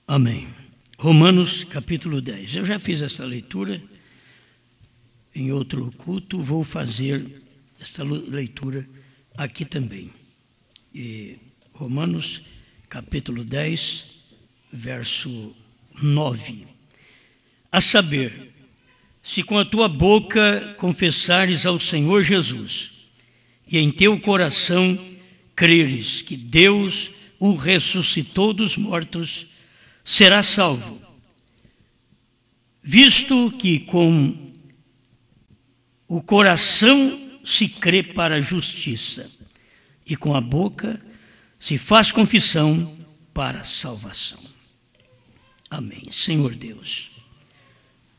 Amém. Romanos capítulo 10. Eu já fiz essa leitura em outro culto, vou fazer esta leitura aqui também. E Romanos capítulo 10, verso 9. A saber, se com a tua boca confessares ao Senhor Jesus e em teu coração creres que Deus o ressuscitou dos mortos, serás salvo, visto que com o coração se crê para a justiça e com a boca se faz confissão para a salvação. Amém. Senhor Deus,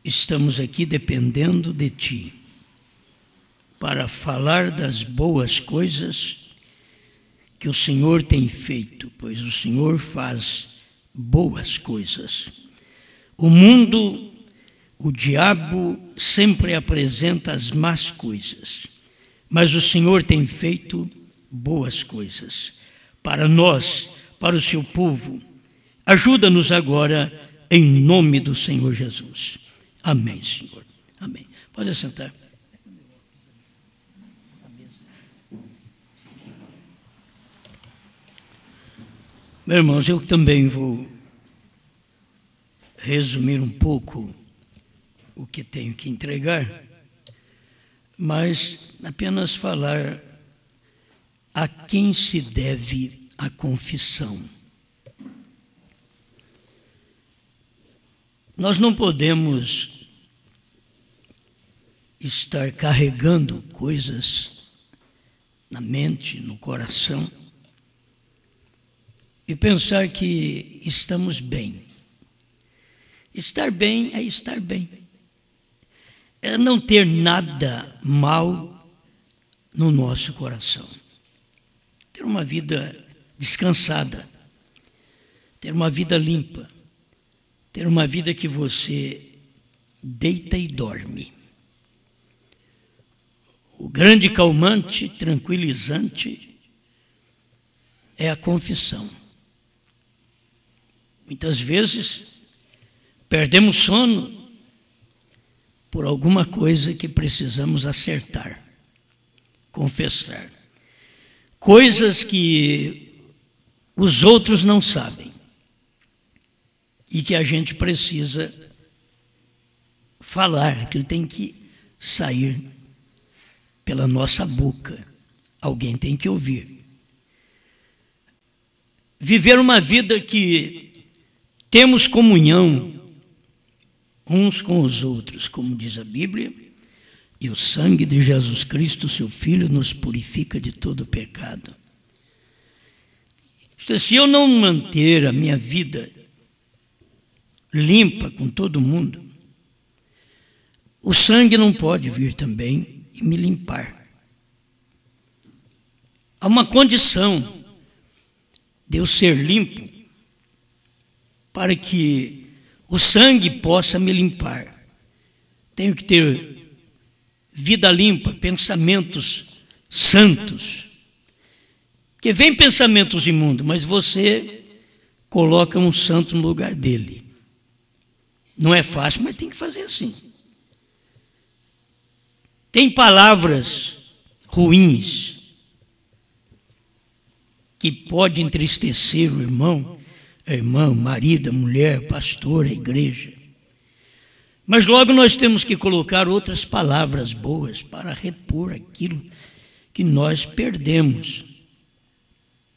estamos aqui dependendo de Ti para falar das boas coisas que o Senhor tem feito, pois o Senhor faz boas coisas. O mundo, o diabo sempre apresenta as más coisas, mas o Senhor tem feito boas coisas para nós, para o seu povo. Ajuda-nos agora em nome do Senhor Jesus. Amém, Senhor. Amém. Pode sentar. Meus irmãos, eu também vou resumir um pouco o que tenho que entregar, mas apenas falar a quem se deve a confissão. Nós não podemos estar carregando coisas na mente, no coração, e pensar que estamos bem. Estar bem é estar bem. É não ter nada mal no nosso coração. Ter uma vida descansada. Ter uma vida limpa. Ter uma vida que você deita e dorme. O grande calmante, tranquilizante, é a confissão. Muitas vezes perdemos sono por alguma coisa que precisamos acertar, confessar. Coisas que os outros não sabem e que a gente precisa falar, que tem que sair pela nossa boca. Alguém tem que ouvir. Viver uma vida que temos comunhão uns com os outros, como diz a Bíblia, e o sangue de Jesus Cristo, seu Filho, nos purifica de todo pecado. Se eu não manter a minha vida limpa com todo mundo, o sangue não pode vir também e me limpar. Há uma condição de eu ser limpo para que o sangue possa me limpar. Tenho que ter vida limpa, pensamentos santos. Porque vem pensamentos imundos, mas você coloca um santo no lugar dele. Não é fácil, mas tem que fazer assim. Tem palavras ruins que podem entristecer o irmão, a irmã, marido, a mulher, pastor, a igreja. Mas logo nós temos que colocar outras palavras boas para repor aquilo que nós perdemos.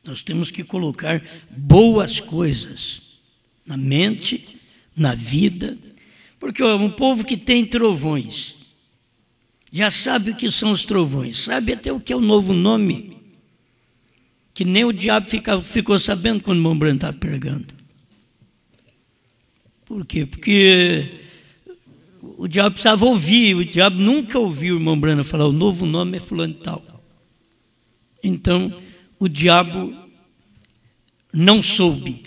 Nós temos que colocar boas coisas na mente, na vida, porque um povo que tem trovões já sabe o que são os trovões, sabe até o que é o novo nome, que nem o diabo ficou sabendo quando o irmão Brando estava pregando. Por quê? Porque o diabo precisava ouvir, o diabo nunca ouviu o irmão Brando falar, o novo nome é fulano e tal. Então, o diabo não soube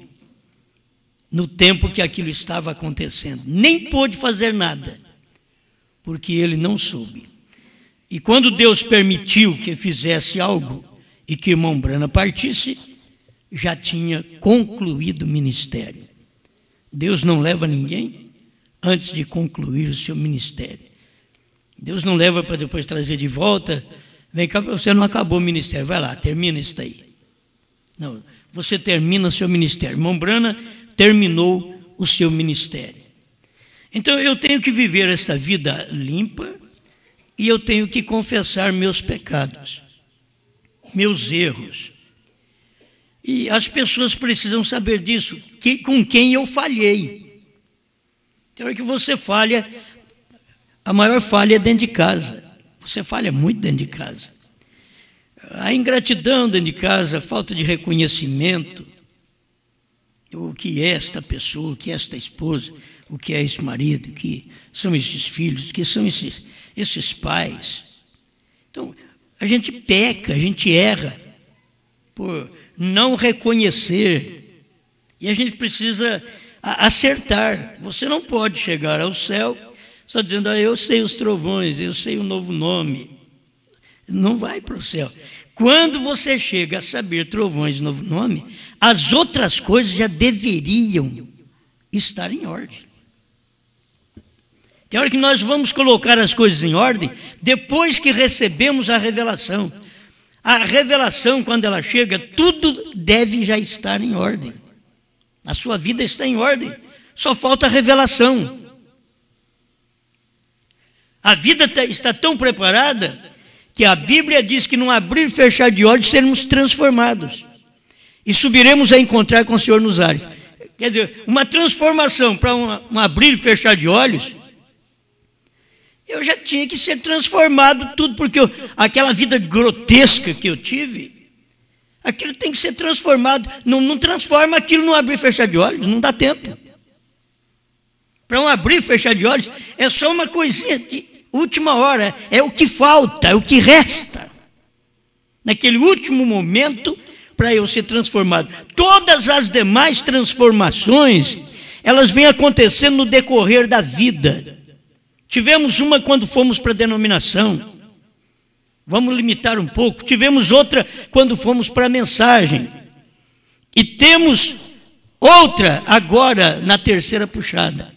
no tempo que aquilo estava acontecendo, nem pôde fazer nada, porque ele não soube. E quando Deus permitiu que fizesse algo, e que o irmão Brana partisse, já tinha concluído o ministério. Deus não leva ninguém antes de concluir o seu ministério. Deus não leva para depois trazer de volta. Vem cá, você não acabou o ministério, vai lá, termina isso daí. Não, você termina seu ministério. Irmão Brana terminou o seu ministério. Então eu tenho que viver esta vida limpa e eu tenho que confessar meus pecados, meus erros. E as pessoas precisam saber disso, com quem eu falhei. Tem hora que você falha, a maior falha é dentro de casa. Você falha muito dentro de casa. A ingratidão dentro de casa, a falta de reconhecimento. O que é esta pessoa, o que é esta esposa, o que é esse marido, o que são esses filhos, o que são esses pais. Então, a gente peca, a gente erra por não reconhecer. E a gente precisa acertar. Você não pode chegar ao céu só dizendo, eu sei os trovões, eu sei o novo nome. Não vai para o céu. Quando você chega a saber trovões e novo nome, as outras coisas já deveriam estar em ordem. Tem hora que nós vamos colocar as coisas em ordem depois que recebemos a revelação. A revelação, quando ela chega, tudo deve já estar em ordem. A sua vida está em ordem. Só falta a revelação. A vida está tão preparada que a Bíblia diz que num abrir e fechar de olhos seremos transformados. E subiremos a encontrar com o Senhor nos ares. Quer dizer, uma transformação para um abrir e fechar de olhos, eu já tinha que ser transformado tudo, porque aquela vida grotesca que eu tive, aquilo tem que ser transformado. Não transforma aquilo num abrir e fechar de olhos, não dá tempo. Para um abrir e fechar de olhos, é só uma coisinha de última hora, é o que falta, é o que resta. Naquele último momento, para eu ser transformado. Todas as demais transformações, elas vêm acontecendo no decorrer da vida. Tivemos uma quando fomos para a denominação. Vamos limitar um pouco. Tivemos outra quando fomos para a mensagem. E temos outra agora na terceira puxada.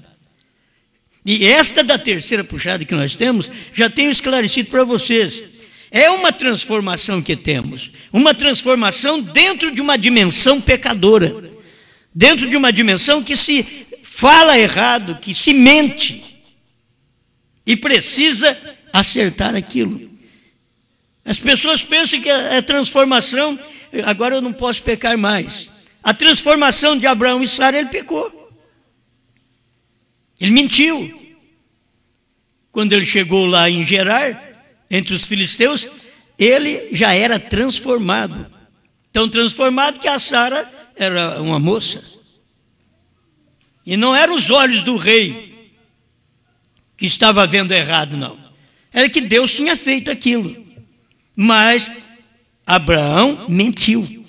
E esta da terceira puxada que nós temos, já tenho esclarecido para vocês. É uma transformação que temos. Uma transformação dentro de uma dimensão pecadora. Dentro de uma dimensão que se fala errado, que se mente. E precisa acertar aquilo. As pessoas pensam que a transformação, agora eu não posso pecar mais. A transformação de Abraão e Sara, ele pecou. Ele mentiu. Quando ele chegou lá em Gerar, entre os filisteus, ele já era transformado. Tão transformado que a Sara era uma moça. E não eram os olhos do rei que estava vendo errado, não. Era que Deus tinha feito aquilo. Mas Abraão mentiu.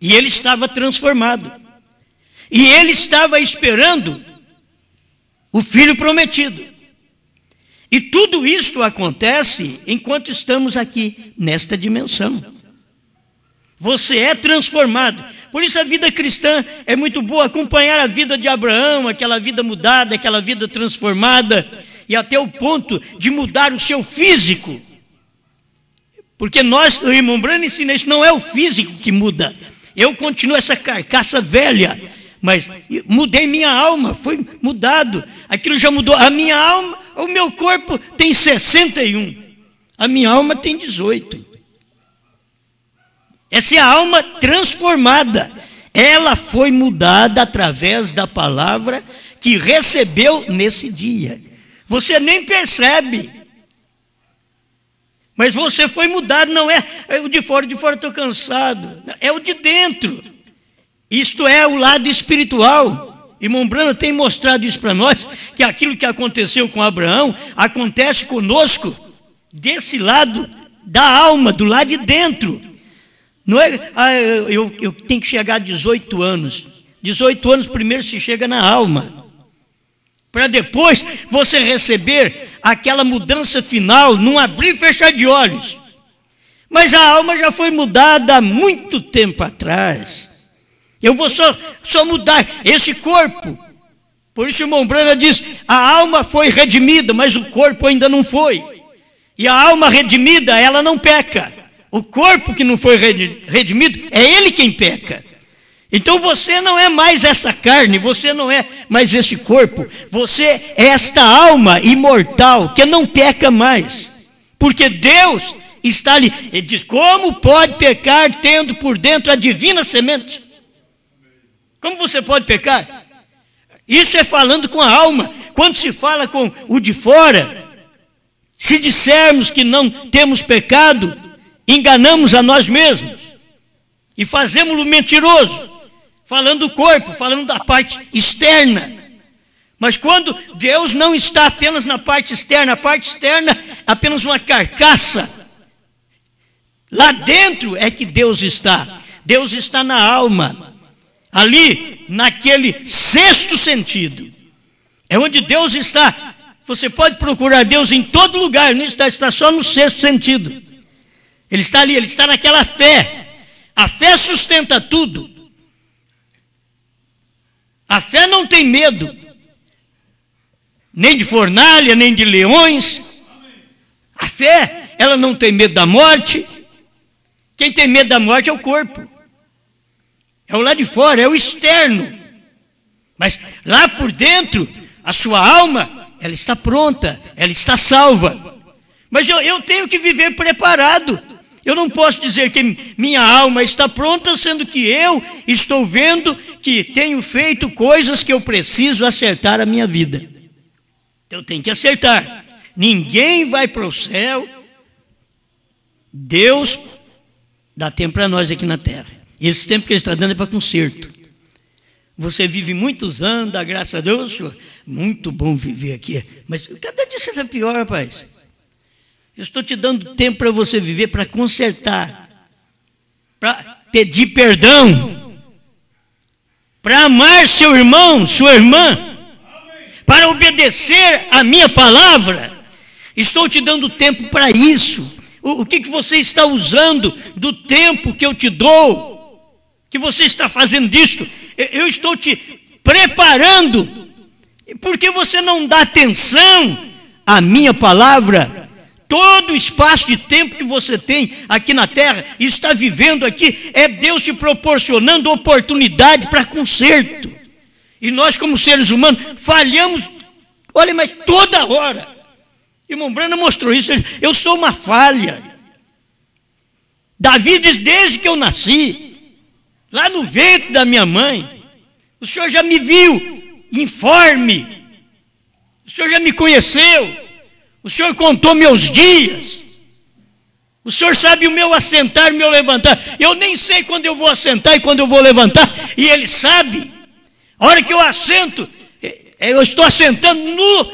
E ele estava transformado. E ele estava esperando o filho prometido. E tudo isto acontece enquanto estamos aqui, nesta dimensão. Você é transformado. Por isso a vida cristã é muito boa, acompanhar a vida de Abraão, aquela vida mudada, aquela vida transformada, e até o ponto de mudar o seu físico. Porque nós, o irmão Brana ensina isso, não é o físico que muda. Eu continuo essa carcaça velha, mas mudei minha alma, foi mudado. Aquilo já mudou. A minha alma, o meu corpo tem 61, a minha alma tem 18. Essa é a alma transformada. Ela foi mudada através da palavra que recebeu nesse dia. Você nem percebe. Mas você foi mudado, não é o de fora estou cansado. É o de dentro. Isto é o lado espiritual. Irmão Brana tem mostrado isso para nós, que aquilo que aconteceu com Abraão, acontece conosco desse lado da alma, do lado de dentro. Não é, eu tenho que chegar a 18 anos. 18 anos primeiro se chega na alma. Para depois você receber aquela mudança final, num abrir e fechar de olhos. Mas a alma já foi mudada há muito tempo atrás. Eu vou só mudar esse corpo. Por isso o irmão Branham diz, a alma foi redimida, mas o corpo ainda não foi. E a alma redimida, ela não peca. O corpo que não foi redimido, é ele quem peca. Então você não é mais essa carne, você não é mais esse corpo. Você é esta alma imortal que não peca mais. Porque Deus está ali. Ele diz, como pode pecar tendo por dentro a divina semente? Como você pode pecar? Isso é falando com a alma. Quando se fala com o de fora, se dissermos que não temos pecado, enganamos a nós mesmos e fazemos-lo mentiroso, falando do corpo, falando da parte externa. Mas quando Deus não está apenas na parte externa, a parte externa é apenas uma carcaça. Lá dentro é que Deus está. Deus está na alma, ali naquele sexto sentido. É onde Deus está. Você pode procurar Deus em todo lugar, não está só no sexto sentido. Ele está ali, ele está naquela fé. A fé sustenta tudo. A fé não tem medo, nem de fornalha, nem de leões. A fé, ela não tem medo da morte. Quem tem medo da morte é o corpo. É o lá de fora, é o externo. Mas lá por dentro, a sua alma, ela está pronta, ela está salva. Mas eu tenho que viver preparado. Eu não posso dizer que minha alma está pronta, sendo que eu estou vendo que tenho feito coisas que eu preciso acertar a minha vida. Eu tenho que acertar. Ninguém vai para o céu. Deus dá tempo para nós aqui na terra. Esse tempo que Ele está dando é para conserto. Você vive muitos anos, dá graças a Deus, senhor. Muito bom viver aqui. Mas cada dia você está pior, rapaz. Eu estou te dando tempo para você viver, para consertar, para pedir perdão, para amar seu irmão, sua irmã, para obedecer a minha palavra. Estou te dando tempo para isso. O que você está usando do tempo que eu te dou? Que você está fazendo disso? Eu estou te preparando. Por que você não dá atenção à minha palavra? Todo o espaço de tempo que você tem aqui na terra e está vivendo aqui, é Deus te proporcionando oportunidade para conserto. E nós, como seres humanos, falhamos, olha, mas toda hora. Irmão Branham mostrou isso. Eu sou uma falha. Davi diz, desde que eu nasci, lá no ventre da minha mãe, o Senhor já me viu informe, o Senhor já me conheceu, o Senhor contou meus dias, o Senhor sabe o meu assentar e o meu levantar. Eu nem sei quando eu vou assentar e quando eu vou levantar, e Ele sabe. A hora que eu assento, eu estou assentando no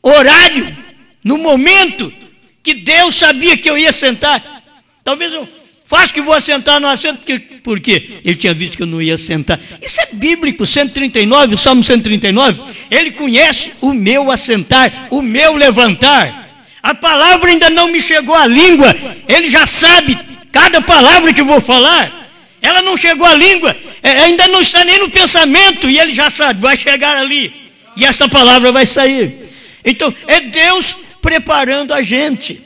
horário, no momento que Deus sabia que eu ia sentar. Talvez eu faço que vou assentar no assento, porque Ele tinha visto que eu não ia sentar. Isso é bíblico, 139, o Salmo 139. Ele conhece o meu assentar, o meu levantar. A palavra ainda não me chegou à língua, Ele já sabe cada palavra que eu vou falar. Ela não chegou à língua, ainda não está nem no pensamento, e Ele já sabe, vai chegar ali, e esta palavra vai sair. Então, é Deus preparando a gente.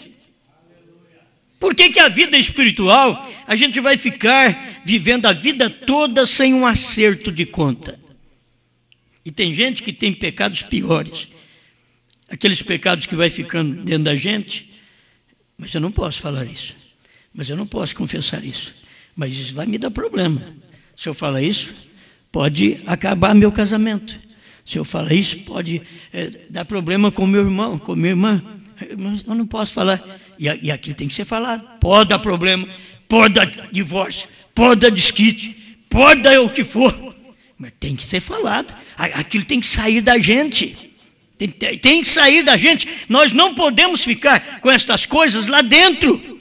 Por que a vida espiritual, a gente vai ficar vivendo a vida toda sem um acerto de conta? E tem gente que tem pecados piores. Aqueles pecados que vai ficando dentro da gente. Mas eu não posso falar isso. Mas eu não posso confessar isso. Mas isso vai me dar problema. Se eu falar isso, pode acabar meu casamento. Se eu falar isso, pode dar problema com meu irmão, com minha irmã. Mas eu não posso falar. E aquilo tem que ser falado. Pode dar problema, pode dar divórcio, pode dar desquite, pode dar o que for. Mas tem que ser falado. Aquilo tem que sair da gente. Tem que sair da gente. Nós não podemos ficar com estas coisas lá dentro.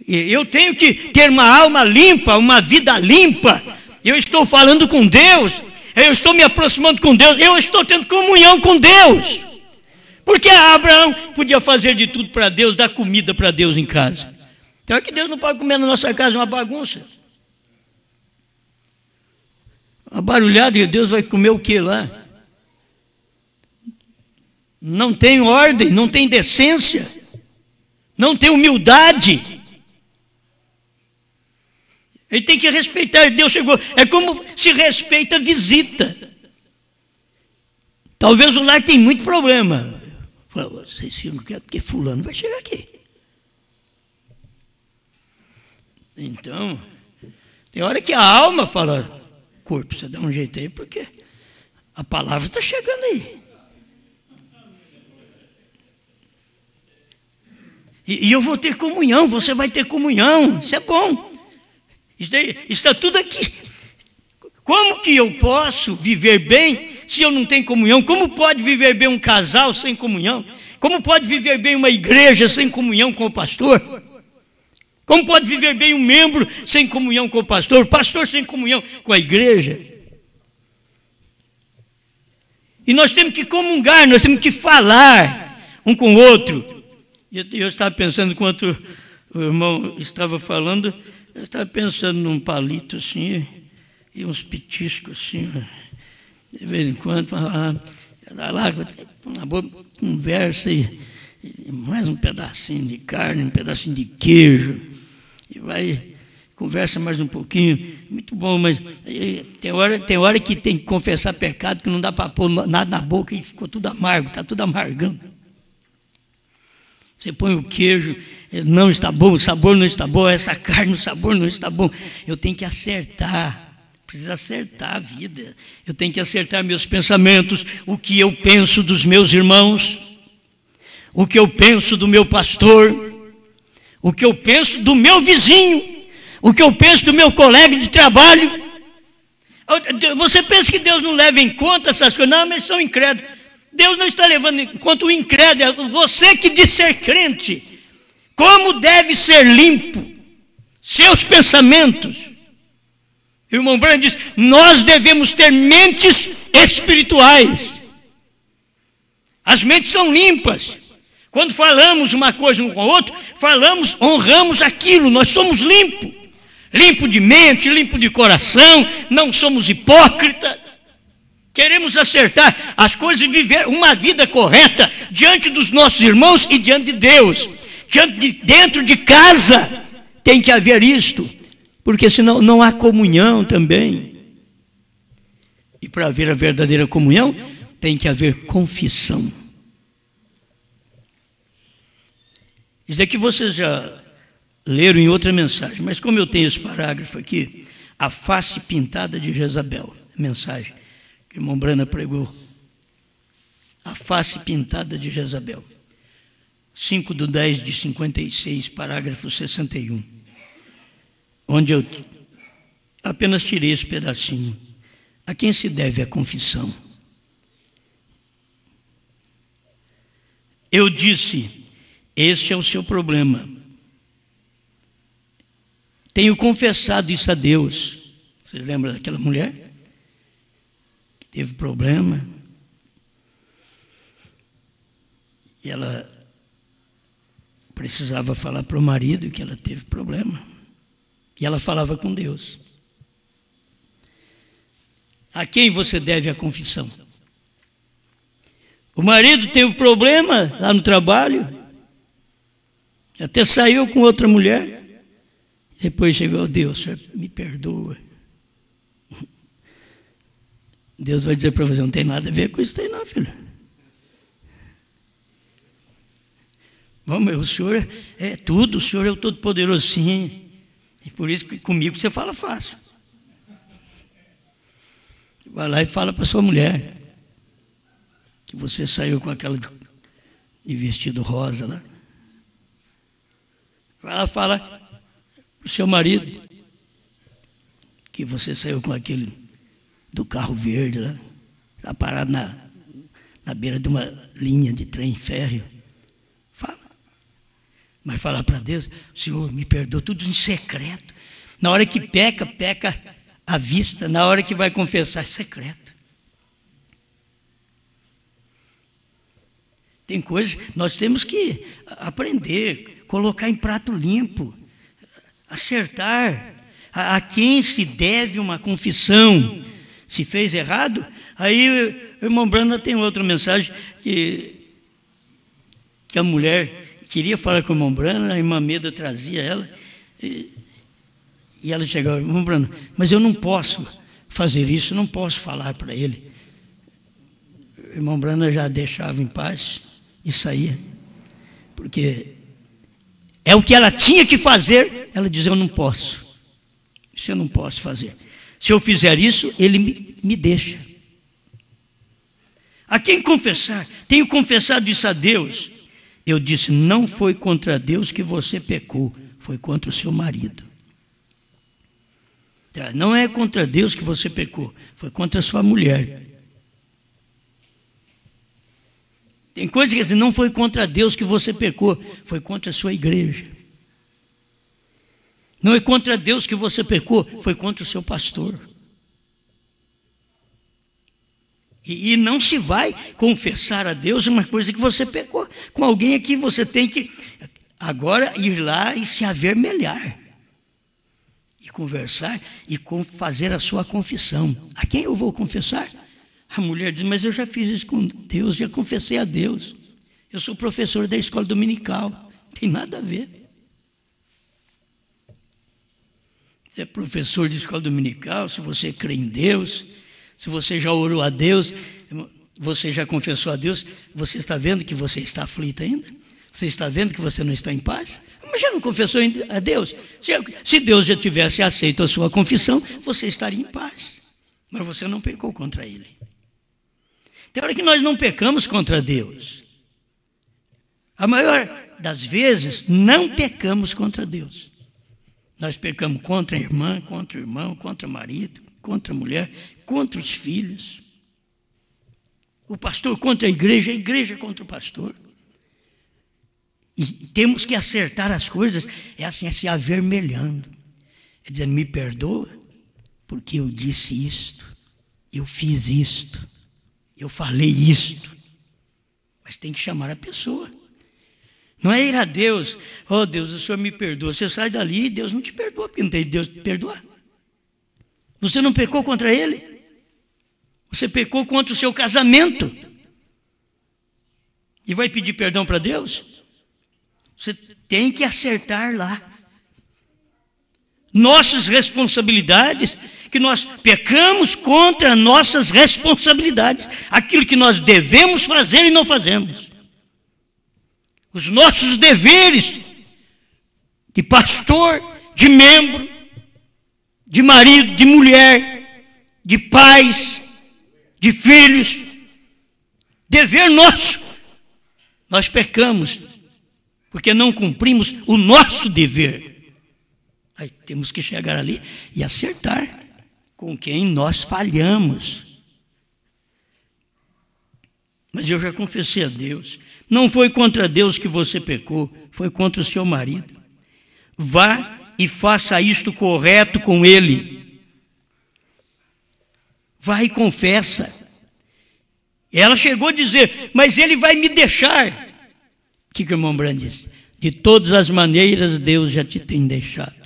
Eu tenho que ter uma alma limpa, uma vida limpa. Eu estou falando com Deus. Eu estou me aproximando com Deus. Eu estou tendo comunhão com Deus. Porque Abraão podia fazer de tudo para Deus, dar comida para Deus em casa. Então é que Deus não pode comer na nossa casa, é uma bagunça. Uma barulhada, e Deus vai comer o que lá? Não tem ordem, não tem decência, não tem humildade. Ele tem que respeitar. Deus chegou. É como se respeita a visita. Talvez o lar tem muito problema. Vocês ficam quietos, porque fulano vai chegar aqui. Então, tem hora que a alma fala, corpo, você dá um jeito aí, porque a palavra está chegando aí. E eu vou ter comunhão, você vai ter comunhão, isso é bom. Isso está tudo aqui. Como que eu posso viver bem se eu não tenho comunhão? Como pode viver bem um casal sem comunhão? Como pode viver bem uma igreja sem comunhão com o pastor? Como pode viver bem um membro sem comunhão com o pastor? O pastor sem comunhão com a igreja? E nós temos que comungar, nós temos que falar um com o outro. E eu estava pensando, enquanto o irmão estava falando, eu estava pensando num palito assim, e uns petiscos assim, de vez em quando, lá, uma boa conversa, e mais um pedacinho de carne, um pedacinho de queijo, e vai, conversa mais um pouquinho, muito bom, mas tem hora que tem que confessar pecado, que não dá para pôr nada na boca e ficou tudo amargo, está tudo amargando. Você põe o queijo, não está bom, o sabor não está bom, essa carne, o sabor não está bom. Eu tenho que acertar, preciso acertar a vida. Eu tenho que acertar meus pensamentos, o que eu penso dos meus irmãos, o que eu penso do meu pastor, o que eu penso do meu vizinho, o que eu penso do meu colega de trabalho. Você pensa que Deus não leva em conta essas coisas? Não, mas são incrédulos. Deus não está levando em conta o incrédulo. Você que diz ser crente, como deve ser limpo seus pensamentos? O irmão Branham diz, nós devemos ter mentes espirituais. As mentes são limpas. Quando falamos uma coisa um com o outro, falamos, honramos aquilo, nós somos limpos. Limpo de mente, limpo de coração, não somos hipócritas. Queremos acertar as coisas e viver uma vida correta diante dos nossos irmãos e diante de Deus. Dentro de casa tem que haver isto, porque senão não há comunhão também. E para haver a verdadeira comunhão, tem que haver confissão. Isso daqui vocês já leram em outra mensagem, mas como eu tenho esse parágrafo aqui, a face pintada de Jezabel, mensagem que o irmão Brana pregou, a face pintada de Jezabel, 5/10/56, parágrafo 61, onde eu apenas tirei esse pedacinho. A quem se deve a confissão? Eu disse, este é o seu problema. Tenho confessado isso a Deus. Vocês lembram daquela mulher? Teve problema, e ela precisava falar para o marido que ela teve problema, e ela falava com Deus. A quem você deve a confissão? O marido teve problema lá no trabalho, até saiu com outra mulher, depois chegou, Deus, Senhor, me perdoa. Deus vai dizer para você, não tem nada a ver com isso aí não, filho. Vamos, o Senhor é tudo, o Senhor é o Todo-Poderoso, sim. E por isso que comigo você fala fácil. Vai lá e fala para sua mulher que você saiu com aquela de vestido rosa lá. Vai lá e fala para o seu marido que você saiu com aquele do carro verde lá, está parado na beira de uma linha de trem férreo. Fala. Mas falar para Deus, Senhor, me perdoa, tudo em secreto. Na hora que peca, peca à vista. Na hora que vai confessar, secreto. Tem coisas, nós temos que aprender, colocar em prato limpo, acertar. A quem se deve uma confissão? se fez errado, aí o irmão Brana tem outra mensagem que a mulher queria falar com o irmão Brana, a irmã Meda trazia ela, e ela chegava, irmão Brana, mas eu não posso fazer isso, não posso falar para ele. O irmão Brana já deixava em paz e saía, porque é o que ela tinha que fazer. Ela dizia, eu não posso, isso eu não posso fazer. Se eu fizer isso, ele me deixa. A quem confessar? Tenho confessado isso a Deus. Eu disse, não foi contra Deus que você pecou, foi contra o seu marido. Não é contra Deus que você pecou, foi contra a sua mulher. Tem coisas que dizem, não foi contra Deus que você pecou, foi contra a sua igreja. Não é contra Deus que você pecou, foi contra o seu pastor. E não se vai confessar a Deus uma coisa que você pecou. Com alguém aqui você tem que agora ir lá e se avermelhar. E conversar e fazer a sua confissão. A quem eu vou confessar? A mulher diz, mas eu já fiz isso com Deus, já confessei a Deus. Eu sou professor da escola dominical. Não tem nada a ver. Você é professor de escola dominical, se você crê em Deus, se você já orou a Deus, você já confessou a Deus, você está vendo que você está aflito ainda? Você está vendo que você não está em paz? Mas já não confessou a Deus? Se Deus já tivesse aceito a sua confissão, você estaria em paz. Mas você não pecou contra Ele. Tem hora que nós não pecamos contra Deus. A maior das vezes, não pecamos contra Deus. Nós pecamos contra a irmã, contra o irmão, contra o marido, contra a mulher, contra os filhos. O pastor contra a igreja contra o pastor. E temos que acertar as coisas, é assim, é se avermelhando. É dizendo, me perdoa, porque eu disse isto, eu fiz isto, eu falei isto. Mas tem que chamar a pessoa. Não é ir a Deus, oh Deus, o Senhor me perdoa. Você sai dali e Deus não te perdoa, porque não tem Deus te perdoar. Você não pecou contra Ele. Você pecou contra o seu casamento. E vai pedir perdão para Deus? Você tem que acertar lá. Nossas responsabilidades, que nós pecamos contra nossas responsabilidades. Aquilo que nós devemos fazer e não fazemos. Os nossos deveres de pastor, de membro, de marido, de mulher, de pais, de filhos. Dever nosso. Nós pecamos porque não cumprimos o nosso dever. Aí temos que chegar ali e acertar com quem nós falhamos. Mas eu já confessei a Deus. Não foi contra Deus que você pecou, foi contra o seu marido. Vá e faça isto correto com ele. Vá e confessa. Ela chegou a dizer, mas ele vai me deixar. O que o irmão Brand disse? De todas as maneiras, Deus já te tem deixado.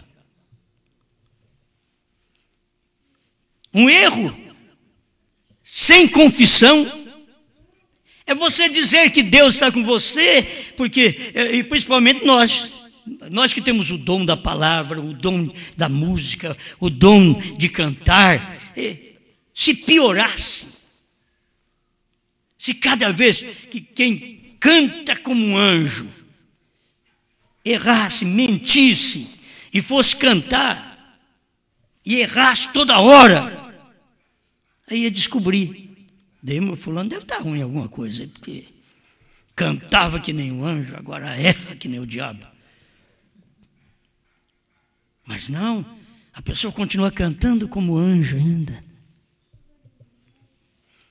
Um erro sem confissão é você dizer que Deus está com você, porque, e principalmente nós que temos o dom da palavra, o dom da música, o dom de cantar, se piorasse, se cada vez que quem canta como um anjo errasse, mentisse e fosse cantar e errasse toda hora, aí ia descobrir. Daí meu fulano deve estar ruim em alguma coisa, porque cantava que nem um anjo, agora erra que nem o diabo. Mas não, a pessoa continua cantando como anjo ainda.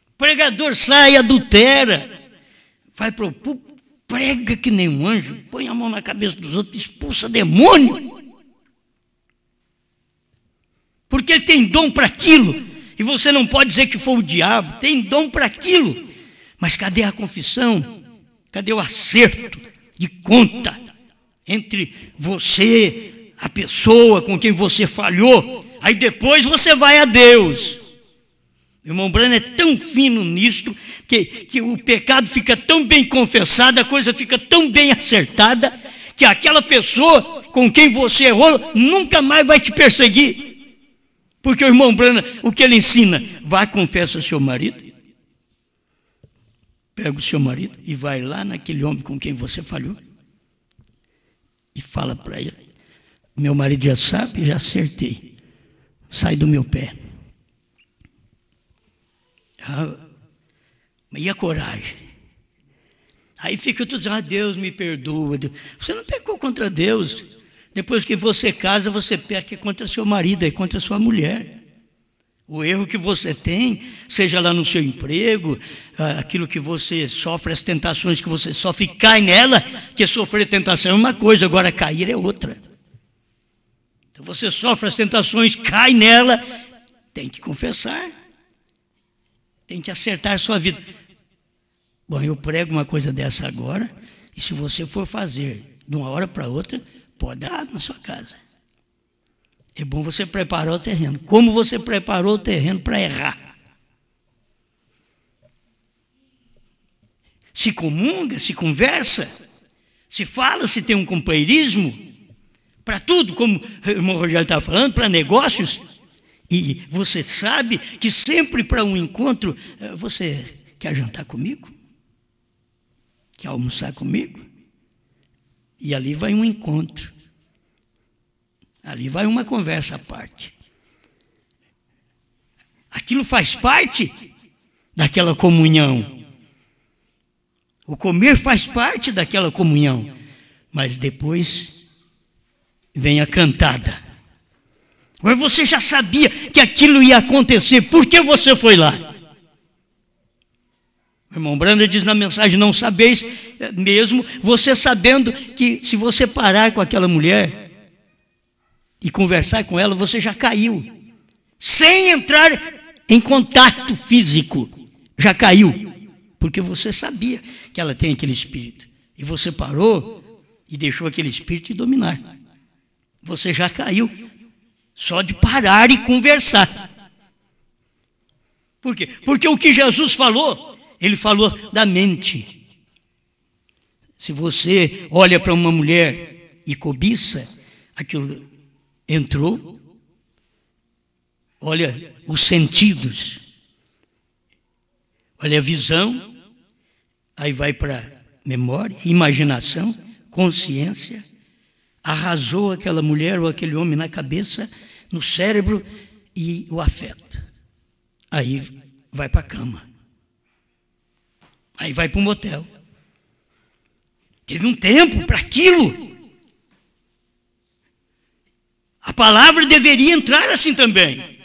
O pregador sai, adultera, vai para o púlpito, prega que nem um anjo, põe a mão na cabeça dos outros, expulsa demônio. Porque ele tem dom para aquilo. E você não pode dizer que foi o diabo, tem dom para aquilo. Mas cadê a confissão? Cadê o acerto de conta entre você, a pessoa com quem você falhou? Aí depois você vai a Deus. O irmão Branham é tão fino nisto, que o pecado fica tão bem confessado, a coisa fica tão bem acertada, que aquela pessoa com quem você errou nunca mais vai te perseguir. Porque o irmão Branham, o que ele ensina? Vá, confessa ao seu marido, pega o seu marido e vai lá naquele homem com quem você falhou e fala para ele: meu marido já sabe, já acertei, sai do meu pé. E a coragem? Aí fica tudo dizendo: Deus me perdoa. Você não pecou contra Deus. Depois que você casa, você peca contra seu marido e contra sua mulher. O erro que você tem, seja lá no seu emprego, aquilo que você sofre, as tentações que você sofre, e cai nela, que sofrer tentação é uma coisa, agora cair é outra. Então você sofre as tentações, cai nela, tem que confessar. Tem que acertar a sua vida. Bom, eu prego uma coisa dessa agora, e se você for fazer de uma hora para outra, pode dar água na sua casa. É bom você preparar o terreno. Como você preparou o terreno para errar? Se comunga, se conversa, se fala, se tem um companheirismo, para tudo, como o irmão Rogério estava falando, para negócios. E você sabe que sempre para um encontro, você quer jantar comigo? Quer almoçar comigo? E ali vai um encontro. Ali vai uma conversa à parte. Aquilo faz parte daquela comunhão. O comer faz parte daquela comunhão. Mas depois vem a cantada. Agora você já sabia que aquilo ia acontecer. Por que você foi lá? O irmão Branham diz na mensagem: não sabeis, mesmo você sabendo que se você parar com aquela mulher e conversar com ela, você já caiu. Sem entrar em contato físico, já caiu. Porque você sabia que ela tem aquele espírito. E você parou e deixou aquele espírito te dominar. Você já caiu. Só de parar e conversar. Por quê? Porque o que Jesus falou, ele falou da mente. Se você olha para uma mulher e cobiça, aquilo entrou. Olha os sentidos. Olha a visão. Aí vai para memória, imaginação, consciência. Arrasou aquela mulher ou aquele homem na cabeça, no cérebro e o afeto. Aí vai para a cama. Aí vai para um motel. Teve um tempo para aquilo. A palavra deveria entrar assim também.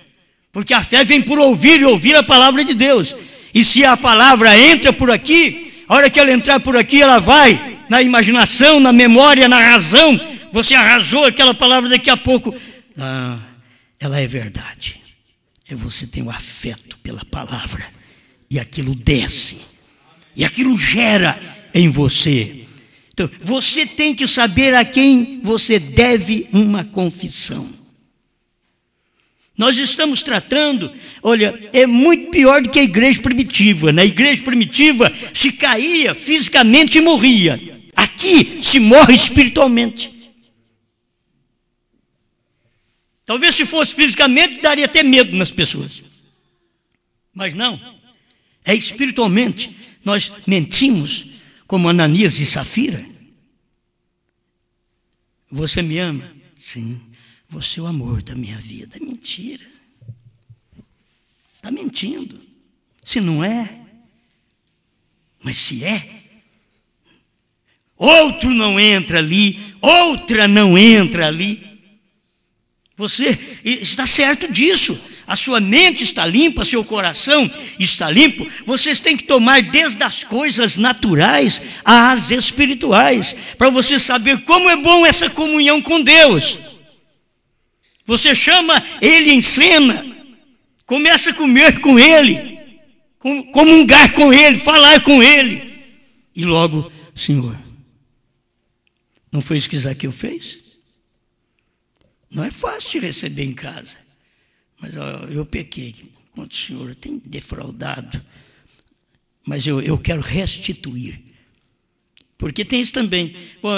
Porque a fé vem por ouvir e ouvir a palavra de Deus. E se a palavra entra por aqui, a hora que ela entrar por aqui, ela vai na imaginação, na memória, na razão. Você arrasou aquela palavra, daqui a pouco ela é verdade. Você tem o afeto pela palavra. E aquilo desce. E aquilo gera em você. Então, você tem que saber a quem você deve uma confissão. Nós estamos tratando, olha, é muito pior do que a igreja primitiva. Na igreja primitiva se caía fisicamente e morria. Aqui se morre espiritualmente. Talvez se fosse fisicamente, daria até medo nas pessoas. Mas não. É espiritualmente. Nós mentimos como Ananias e Safira. Você me ama? Sim. Você é o amor da minha vida. Mentira. Está mentindo. Se não é. Mas se é. Outro não entra ali. Outra não entra ali. Você está certo disso. A sua mente está limpa, seu coração está limpo. Vocês têm que tomar desde as coisas naturais às espirituais, para você saber como é bom essa comunhão com Deus. Você chama Ele em cena, começa a comer com Ele, comungar com Ele, falar com Ele. E logo, Senhor, não foi isso que Zaqueu fez? Não é fácil te receber em casa. Mas eu pequei contra o Senhor, eu tenho defraudado, mas eu quero restituir. Porque tem isso também. Bom,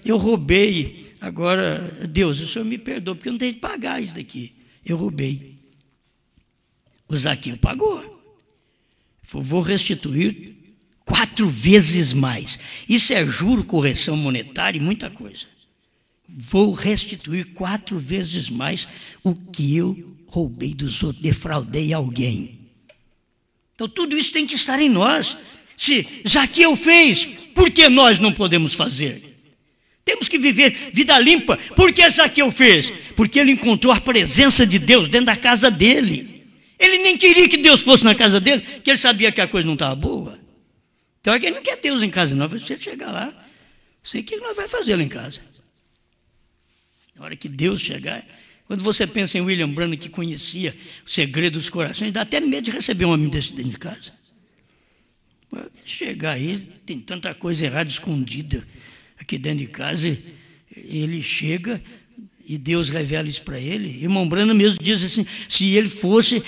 eu roubei, agora, Deus, o Senhor me perdoa, porque eu não tenho que pagar isso daqui. Eu roubei. O Zaqueu pagou. Vou restituir 4 vezes mais. Isso é juro, correção monetária e muita coisa. Vou restituir 4 vezes mais o que eu roubei dos outros, defraudei alguém. Então tudo isso tem que estar em nós. Se Zaqueu fez, por que nós não podemos fazer? Temos que viver vida limpa. Por que Zaqueu fez? Porque ele encontrou a presença de Deus dentro da casa dele. Ele nem queria que Deus fosse na casa dele, porque ele sabia que a coisa não estava boa. Então ele não quer Deus em casa, não. Você chegar lá, sei o que nós vamos fazer lá em casa. Na hora que Deus chegar, quando você pensa em William Branham, que conhecia o segredo dos corações, dá até medo de receber um homem desse dentro de casa. Chegar aí, tem tanta coisa errada escondida aqui dentro de casa, ele chega e Deus revela isso para ele. Irmão Branham mesmo diz assim, se ele fosse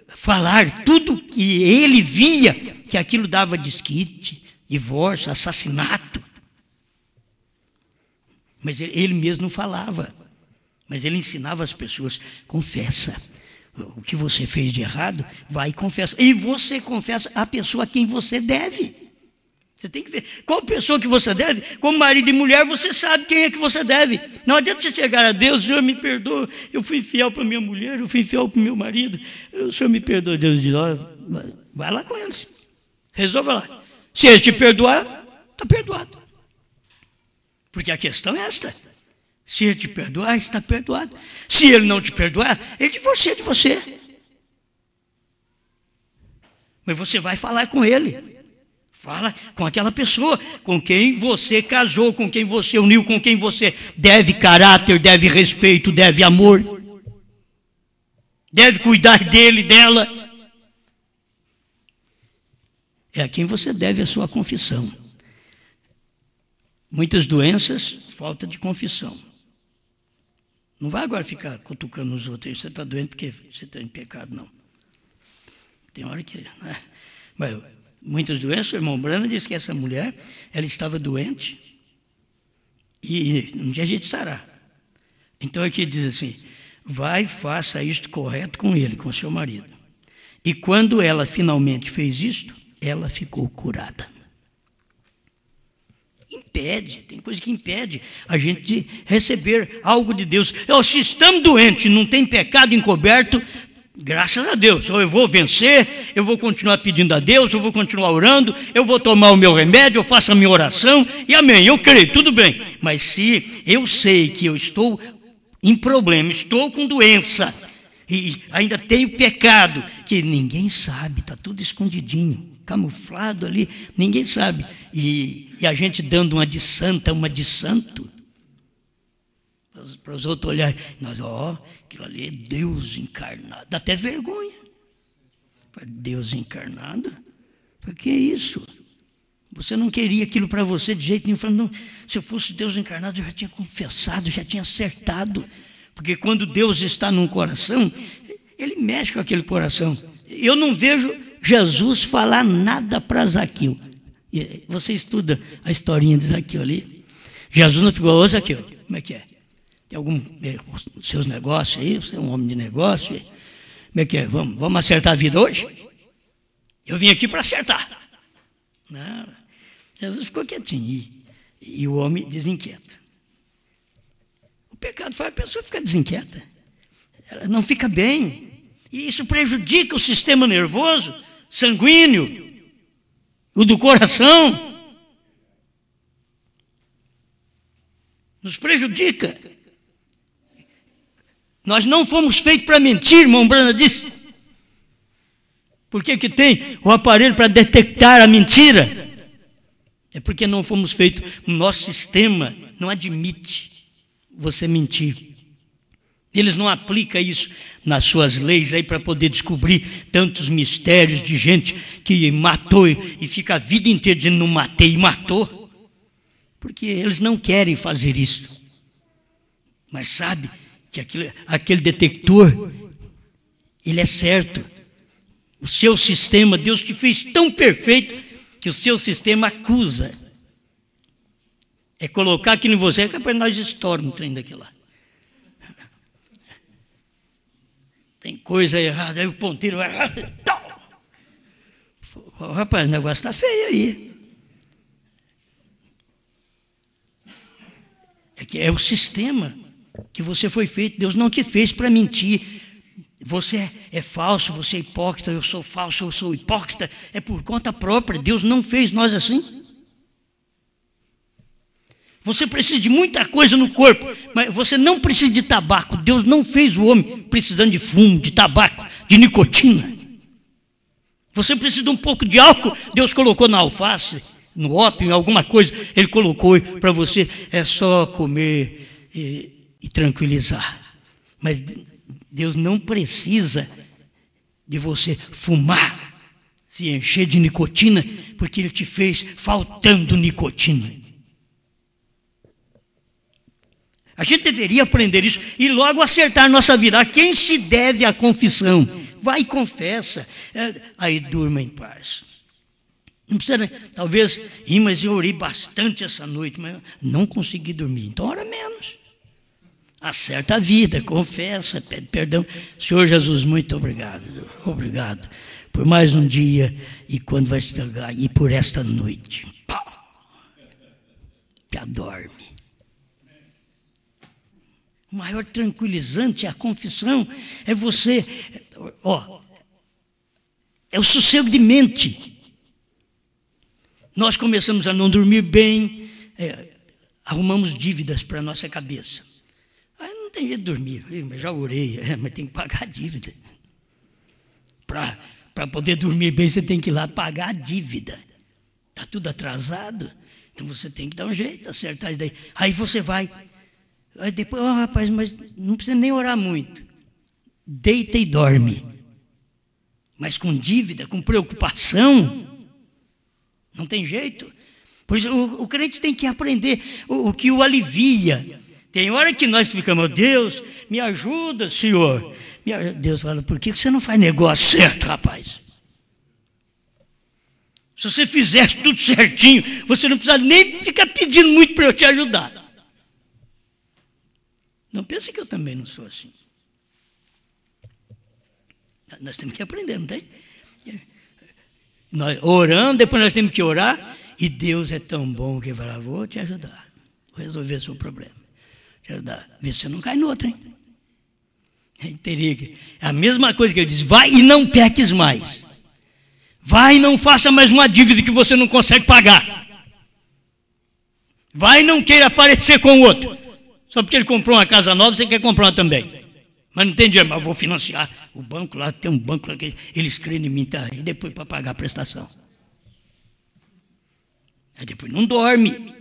falar tudo que ele via, que aquilo dava desquite, divórcio, assassinato. Mas ele mesmo não falava, mas ele ensinava as pessoas, confessa. O que você fez de errado, vai e confessa. E você confessa a pessoa a quem você deve. Você tem que ver qual pessoa que você deve. Como marido e mulher, você sabe quem é que você deve. Não adianta você chegar a Deus, Senhor me perdoa, eu fui infiel para minha mulher, eu fui infiel para o meu marido, o Senhor me perdoa. Deus diz, vai lá com eles, resolva lá. Se ele te perdoar, está perdoado. Porque a questão é esta. Se ele te perdoar, está perdoado. Se ele não te perdoar, ele divorcia de você. Mas você vai falar com ele. Fala com aquela pessoa com quem você casou, com quem você uniu, com quem você deve caráter, deve respeito, deve amor. Deve cuidar dele, dela. É a quem você deve a sua confissão. Muitas doenças, falta de confissão. Não vai agora ficar cutucando os outros. Você está doente porque você está em pecado, não. Tem hora que... Né? Mas muitas doenças, o irmão Branham disse que essa mulher, ela estava doente e um dia a gente sarar. Então aqui diz assim, vai e faça isto correto com ele, com seu marido. E quando ela finalmente fez isto, ela ficou curada. Impede, tem coisa que impede a gente de receber algo de Deus. Se estamos doentes, não tem pecado encoberto, graças a Deus, eu vou vencer, eu vou continuar pedindo a Deus, eu vou continuar orando, eu vou tomar o meu remédio, eu faço a minha oração, e amém, eu creio, tudo bem. Mas se eu sei que eu estou em problema, estou com doença, e ainda tenho pecado, que ninguém sabe, está tudo escondidinho, camuflado ali, ninguém sabe. E a gente dando uma de santa, uma de santo, para os outros olharem, nós, aquilo ali é Deus encarnado, dá até vergonha. Deus encarnado? O que é isso? Você não queria aquilo para você de jeito nenhum. Falando, não, se eu fosse Deus encarnado, eu já tinha confessado, já tinha acertado. Porque quando Deus está num coração, ele mexe com aquele coração. Eu não vejo Jesus falar nada para Zaqueu. Você estuda a historinha de Zaqueu ali. Jesus não ficou, ô Zaqueu, como é que é? Tem algum seus negócios aí? Você é um homem de negócio? Como é que é? Vamos acertar a vida hoje? Eu vim aqui para acertar. Não, Jesus ficou quietinho e o homem desinquieta. O pecado faz a pessoa ficar desinquieta. Ela não fica bem. E isso prejudica o sistema nervoso, sanguíneo, o do coração. Nos prejudica. Nós não fomos feitos para mentir, irmão Branham disse. Por que tem o aparelho para detectar a mentira? É porque não fomos feitos, o nosso sistema não admite você mentir. Eles não aplicam isso nas suas leis aí para poder descobrir tantos mistérios de gente que matou e fica a vida inteira dizendo não matei e matou. Porque eles não querem fazer isso. Mas sabe que aquele detector, ele é certo. O seu sistema, Deus te fez tão perfeito que o seu sistema acusa. É colocar aquilo em você, é capaz de nós estourar um trem daquilo lá. Tem coisa errada, aí o ponteiro vai... Rapaz, o negócio está feio aí. É o sistema que você foi feito. Deus não te fez para mentir. Você é falso, você é hipócrita, eu sou falso, eu sou hipócrita. É por conta própria. Deus não fez nós assim. Você precisa de muita coisa no corpo, mas você não precisa de tabaco. Deus não fez o homem precisando de fumo, de tabaco, de nicotina. Você precisa de um pouco de álcool, Deus colocou na alface, no ópio, em alguma coisa, Ele colocou para você. É só comer e tranquilizar. Mas Deus não precisa de você fumar, se encher de nicotina, porque Ele te fez faltando nicotina. A gente deveria aprender isso e logo acertar a nossa vida. A quem se deve a confissão? Vai e confessa. Aí durma em paz. Não precisa, talvez, mas eu orei bastante essa noite, mas não consegui dormir. Então ora menos. Acerta a vida, confessa, pede perdão. Senhor Jesus, muito obrigado. Obrigado por mais um dia e quando vai chegar e por esta noite. Já dorme. O maior tranquilizante é a confissão, é você, é o sossego de mente. Nós começamos a não dormir bem, arrumamos dívidas para a nossa cabeça. Aí não tem jeito de dormir, mas já orei, mas tem que pagar a dívida. Para poder dormir bem, você tem que ir lá pagar a dívida. Está tudo atrasado, então você tem que dar um jeito, acertar isso daí. Aí você vai... Aí depois, rapaz, mas não precisa nem orar muito. Deita e dorme. Mas com dívida, com preocupação, não tem jeito. Por isso, o crente tem que aprender o que o alivia. Tem hora que nós ficamos, Deus, me ajuda, Senhor. Deus fala, por que você não faz negócio certo, rapaz? Se você fizesse tudo certinho, você não precisa nem ficar pedindo muito para eu te ajudar. Não pense que eu também não sou assim. Nós temos que aprender, não tem? Nós orando, depois nós temos que orar, e Deus é tão bom que vai lá, vou te ajudar, vou resolver o seu problema, te ajudar, vê se você não cai no outro, hein? É a mesma coisa que eu disse, vai e não peques mais. Vai e não faça mais uma dívida que você não consegue pagar. Vai e não queira aparecer com o outro. Só porque ele comprou uma casa nova, você quer comprar uma também. Mas não tem dinheiro, mas vou financiar. O banco lá, tem um banco lá que eles creem em mim, tá? E depois para pagar a prestação. Aí depois não dorme.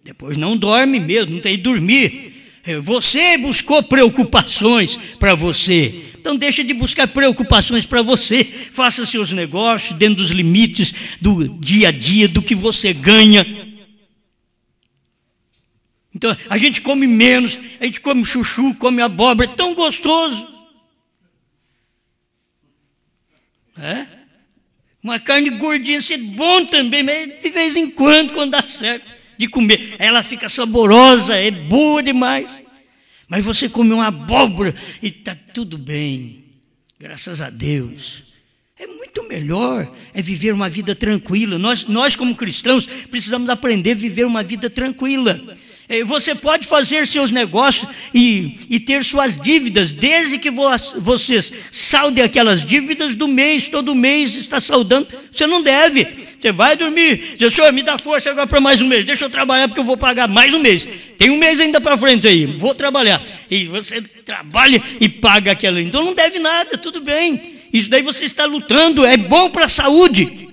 Depois não dorme mesmo, não tem que dormir. Você buscou preocupações para você. Então deixa de buscar preocupações para você. Faça seus negócios dentro dos limites do dia a dia, do que você ganha. Então, a gente come menos, a gente come chuchu, come abóbora, é tão gostoso. Uma carne gordinha, isso é bom também, mas de vez em quando dá certo de comer. Ela fica saborosa, é boa demais. Mas você come uma abóbora e está tudo bem, graças a Deus. É muito melhor, é viver uma vida tranquila. Nós como cristãos, precisamos aprender a viver uma vida tranquila. Você pode fazer seus negócios e ter suas dívidas, desde que vocês saldem aquelas dívidas do mês, todo mês está saldando. Você não deve. Você vai dormir, diz, Senhor, me dá força agora para mais um mês, deixa eu trabalhar porque eu vou pagar mais um mês. Tem um mês ainda para frente aí, vou trabalhar. E você trabalha e paga aquela. Então não deve nada, tudo bem. Isso daí você está lutando, é bom para a saúde.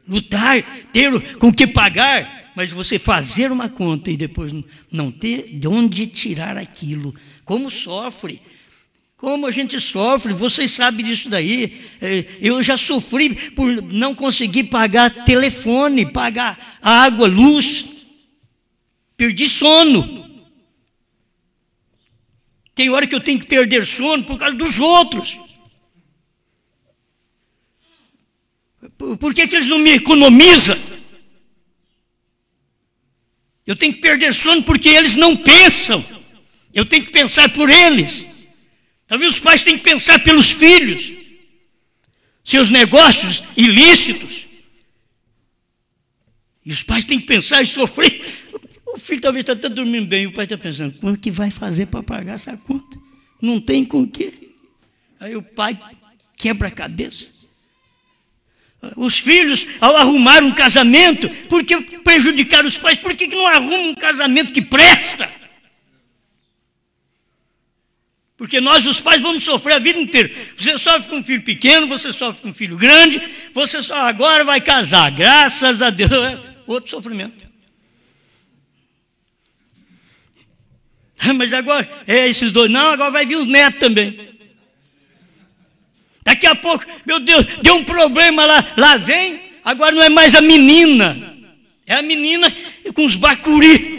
Lutar, ter com que pagar. Mas você fazer uma conta e depois não ter de onde tirar aquilo. Como sofre. Como a gente sofre. Vocês sabem disso daí. Eu já sofri por não conseguir pagar telefone, pagar água, luz. Perdi sono. Tem hora que eu tenho que perder sono por causa dos outros. Por que eles não me economizam? Eu tenho que perder sono porque eles não pensam. Eu tenho que pensar por eles. Talvez os pais tenham que pensar pelos filhos. Seus negócios ilícitos. E os pais têm que pensar e sofrer. O filho talvez está até dormindo bem. E o pai está pensando, como é que vai fazer para pagar essa conta? Não tem com o quê? Aí o pai quebra a cabeça. Os filhos, ao arrumar um casamento, por que prejudicar os pais? Por que não arrumam um casamento que presta? Porque nós, os pais, vamos sofrer a vida inteira. Você sofre com um filho pequeno, você sofre com um filho grande, você só agora vai casar, graças a Deus. Outro sofrimento. Mas agora, esses dois, não, agora vai vir os netos também. Daqui a pouco, meu Deus, deu um problema lá vem, agora não é mais a menina, é a menina com os bacuri.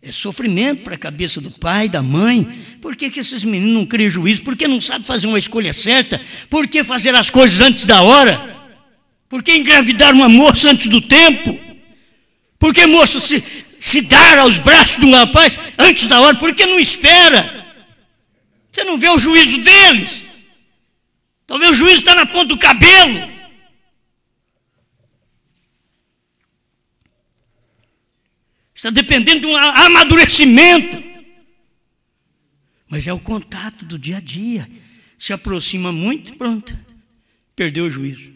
É sofrimento para a cabeça do pai, da mãe. Por que esses meninos não criam juízo? Por que não sabem fazer uma escolha certa? Por que fazer as coisas antes da hora? Por que engravidar uma moça antes do tempo? Por que moça se dar aos braços de um rapaz antes da hora? Por que não espera? Você não vê o juízo deles? Talvez o juízo está na ponta do cabelo. Está dependendo de um amadurecimento. Mas é o contato do dia a dia. Se aproxima muito, pronto. Perdeu o juízo.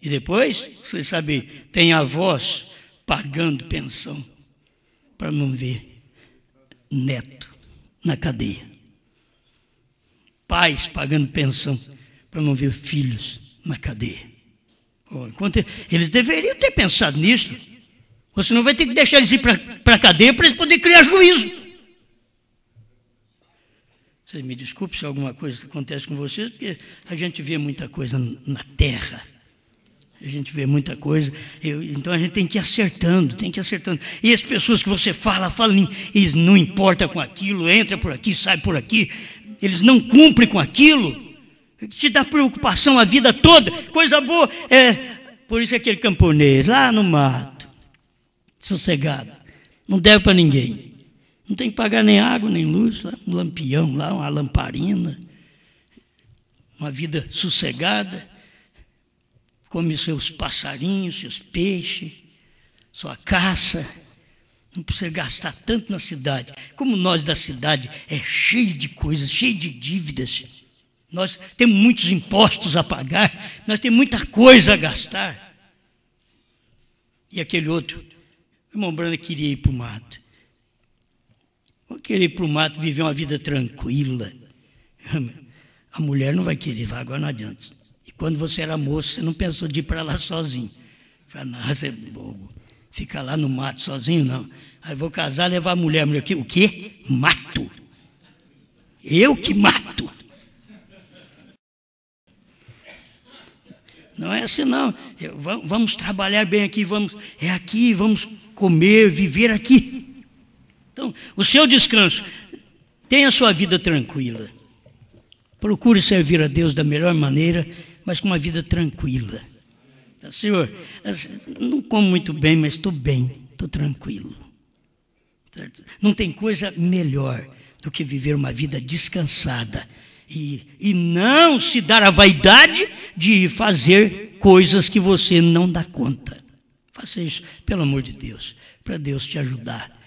E depois, vocês sabem, tem avós pagando pensão para não ver neto na cadeia. Pais pagando pensão para não ver filhos na cadeia. Eles deveriam ter pensado nisso. Você não vai ter que deixar eles ir para a cadeia para eles poderem criar juízo. Vocês me desculpem se alguma coisa acontece com vocês, porque a gente vê muita coisa na terra. A gente vê muita coisa, então a gente tem que ir acertando, E as pessoas que você fala, e não importa com aquilo, entra por aqui, sai por aqui, eles não cumprem com aquilo, te dá preocupação a vida toda, coisa boa. Por isso aquele camponês, lá no mato, sossegado, não deve para ninguém, não tem que pagar nem água, nem luz, um lampião lá, uma lamparina, uma vida sossegada. Come seus passarinhos, seus peixes, sua caça. Não precisa gastar tanto na cidade. Como nós da cidade é cheio de coisas, cheio de dívidas. Nós temos muitos impostos a pagar, nós temos muita coisa a gastar. E aquele outro, o irmão Brando queria ir para o mato. Vou querer ir para o mato, viver uma vida tranquila. A mulher não vai querer, vai, agora não adianta. Quando você era moço, você não pensou de ir para lá sozinho. Falei, não, você é bobo. Fica lá no mato sozinho, não. Aí vou casar, levar a mulher. O quê? Mato. Eu que mato. Não é assim, não. Vamos trabalhar bem aqui, vamos comer, viver aqui. Então, o seu descanso, tenha a sua vida tranquila. Procure servir a Deus da melhor maneira, mas com uma vida tranquila. Senhor, não como muito bem, mas estou bem, estou tranquilo. Certo? Não tem coisa melhor do que viver uma vida descansada e não se dar a vaidade de fazer coisas que você não dá conta. Faça isso, pelo amor de Deus, para Deus te ajudar.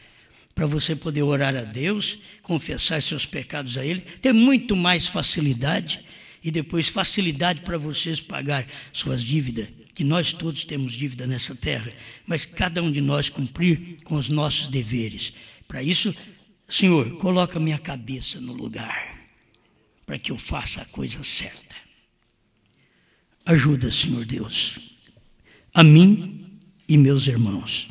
Para você poder orar a Deus, confessar seus pecados a Ele, ter muito mais facilidade e depois facilidade para vocês pagar suas dívidas, que nós todos temos dívida nessa terra, mas cada um de nós cumprir com os nossos deveres. Para isso, Senhor, coloca minha cabeça no lugar, para que eu faça a coisa certa. Ajuda, Senhor Deus, a mim e meus irmãos.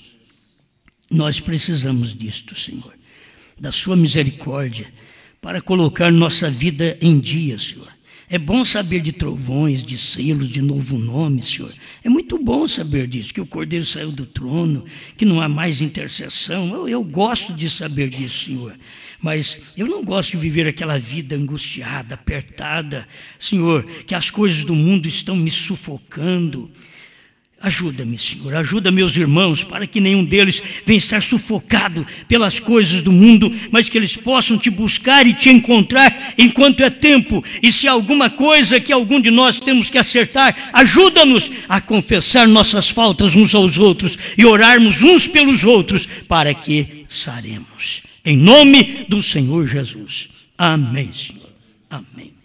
Nós precisamos disto, Senhor, da sua misericórdia, para colocar nossa vida em dia, Senhor. É bom saber de trovões, de selos, de novo nome, Senhor. É muito bom saber disso, que o Cordeiro saiu do trono, que não há mais intercessão. Eu gosto de saber disso, Senhor. Mas eu não gosto de viver aquela vida angustiada, apertada. Senhor, que as coisas do mundo estão me sufocando. Ajuda-me, Senhor, ajuda meus irmãos, para que nenhum deles venha estar sufocado pelas coisas do mundo, mas que eles possam te buscar e te encontrar enquanto é tempo. E se há alguma coisa que algum de nós temos que acertar, ajuda-nos a confessar nossas faltas uns aos outros e orarmos uns pelos outros, para que saremos. Em nome do Senhor Jesus. Amém, Senhor. Amém.